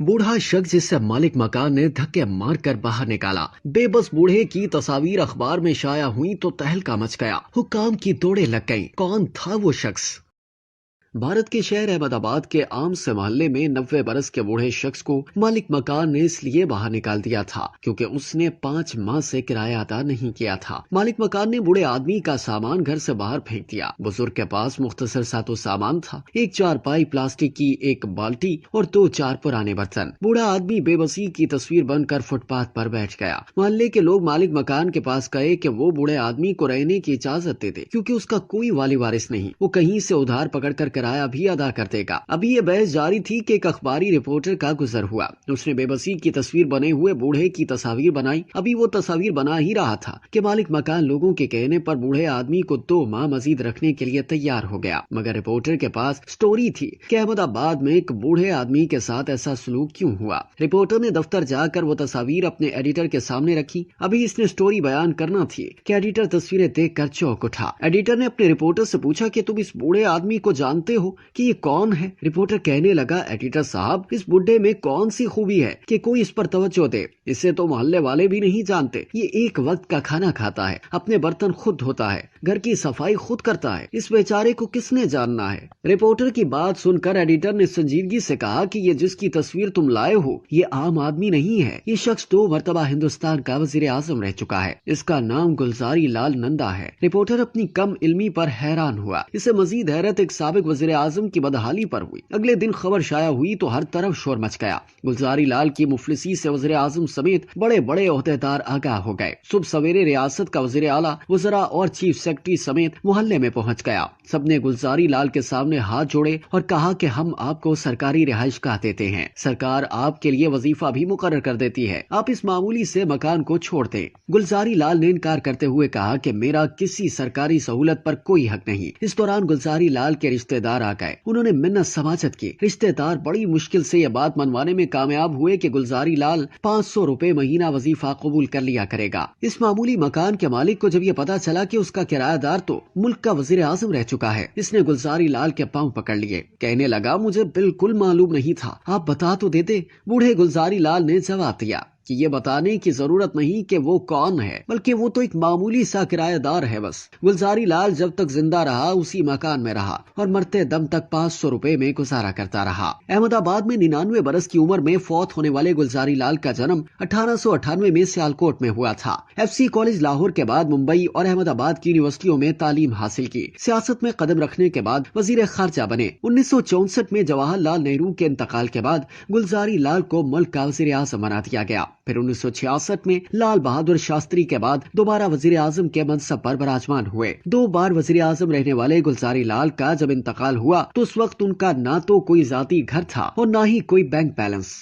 बूढ़ा शख्स जिसे मालिक मकान ने धक्के मार कर बाहर निकाला। बेबस बूढ़े की तस्वीर अखबार में शाया हुई तो तहलका मच गया। हुक्काम की दौड़े लग गईं। कौन था वो शख्स? भारत के शहर अहमदाबाद के आम से मोहल्ले में 90 बरस के बूढ़े शख्स को मालिक मकान ने इसलिए बाहर निकाल दिया था क्योंकि उसने 5 माह से किराया अदा नहीं किया था। मालिक मकान ने बूढ़े आदमी का सामान घर से बाहर फेंक दिया। बुजुर्ग के पास मुख्तसर सा तो सामान था, एक चारपाई, प्लास्टिक की एक बाल्टी और 2-4 पुराने बर्तन। बूढ़ा आदमी बेबसी की तस्वीर बनकर फुटपाथ पर बैठ गया। मोहल्ले के लोग मालिक मकान के पास गए कि वो बूढ़े आदमी को रहने की इजाजत दे दे क्योंकि उसका कोई वाली वारिस नहीं, वो कहीं से उधार पकड़कर किराया भी अदा कर देगा। अभी ये बहस जारी थी कि एक अखबारी रिपोर्टर का गुजर हुआ। उसने बेबसी की तस्वीर बने हुए बूढ़े की तस्वीर बनाई। अभी वो तस्वीर बना ही रहा था कि मालिक मकान लोगों के कहने पर बूढ़े आदमी को 2 माह मजीद रखने के लिए तैयार हो गया। मगर रिपोर्टर के पास स्टोरी थी कि अहमदाबाद में एक बूढ़े आदमी के साथ ऐसा सलूक क्यों हुआ। रिपोर्टर ने दफ्तर जाकर वो तस्वीर अपने एडिटर के सामने रखी। अभी इसने स्टोरी बयान करना थी कि एडिटर तस्वीरें देखकर चौंक उठा। एडिटर ने अपने रिपोर्टर से पूछा कि तुम इस बूढ़े आदमी को जानते हो कि ये कौन है? रिपोर्टर कहने लगा, एडिटर साहब, इस बुड्ढे में कौन सी खूबी है कि कोई इस पर तवज्जो दे? इसे तो मोहल्ले वाले भी नहीं जानते। ये एक वक्त का खाना खाता है, अपने बर्तन खुद धोता है, घर की सफाई खुद करता है। इस बेचारे को किसने जानना है? रिपोर्टर की बात सुनकर एडिटर ने संजीदगी से कहा कि ये जिसकी तस्वीर तुम लाए हो ये आम आदमी नहीं है। ये शख्स 2 मरतबा हिंदुस्तान का वजीर आजम रह चुका है। इसका नाम गुलजारी लाल नंदा है। रिपोर्टर अपनी कम इल्मी पर हैरान हुआ। इसे मजीद हैरत एक साबिक वजीर आजम की बदहाली पर हुई। अगले दिन खबर शाया हुई तो हर तरफ शोर मच गया। गुलजारी लाल की मुफलिसी से वज़ीर आज़म समेत बड़े बड़े ओहदेदार आगाह हो गए। सुबह सवेरे रियासत का वज़ीर आला, वज़रा और चीफ सेक्रेटरी समेत मोहल्ले में पहुंच गया। सबने गुलजारी लाल के सामने हाथ जोड़े और कहा कि हम आपको सरकारी रिहाइश गाह देते हैं। सरकार आपके लिए वजीफा भी मुकर्रर कर देती है। आप इस मामूली से मकान को छोड़ दें। गुलजारी लाल ने इनकार करते हुए कहा कि मेरा किसी सरकारी सहूलत पर कोई हक नहीं। इस दौरान गुलजारी लाल के रिश्तेदार आ गए। उन्होंने मिन्नत समाजत की। रिश्तेदार बड़ी मुश्किल से यह बात मनवाने में कामयाब हुए कि गुलजारी लाल 500 रुपए महीना वजीफा कबूल कर लिया करेगा। इस मामूली मकान के मालिक को जब ये पता चला कि उसका किरायादार तो मुल्क का वजीर आजम रह चुका है, इसने गुलजारी लाल के पांव पकड़ लिए। कहने लगा, मुझे बिल्कुल मालूम नहीं था, आप बता तो देते। बूढ़े गुलजारी लाल ने जवाब दिया कि ये बताने की जरूरत नहीं कि वो कौन है, बल्कि वो तो एक मामूली सा किराएदार है बस। गुलजारी लाल जब तक जिंदा रहा उसी मकान में रहा और मरते दम तक 500 रुपए में गुजारा करता रहा। अहमदाबाद में 99 बरस की उम्र में फौत होने वाले गुलजारी लाल का जन्म 1898 में सियालकोट में हुआ था। FC कॉलेज लाहौर के बाद मुंबई और अहमदाबाद की यूनिवर्सिटियों में तालीम हासिल की। सियासत में कदम रखने के बाद वजीर खारजा बने। 1964 में जवाहरलाल नेहरू के इंतकाल के बाद गुलजारी लाल को मुल्क का वजीर आजम बना दिया गया। फिर 1966 में लाल बहादुर शास्त्री के बाद दोबारा वजीर आजम के मनसब पर विराजमान हुए। 2 बार वजीर आजम रहने वाले गुलजारी लाल का जब इंतकाल हुआ तो उस वक्त उनका ना तो कोई जाती घर था और ना ही कोई बैंक बैलेंस।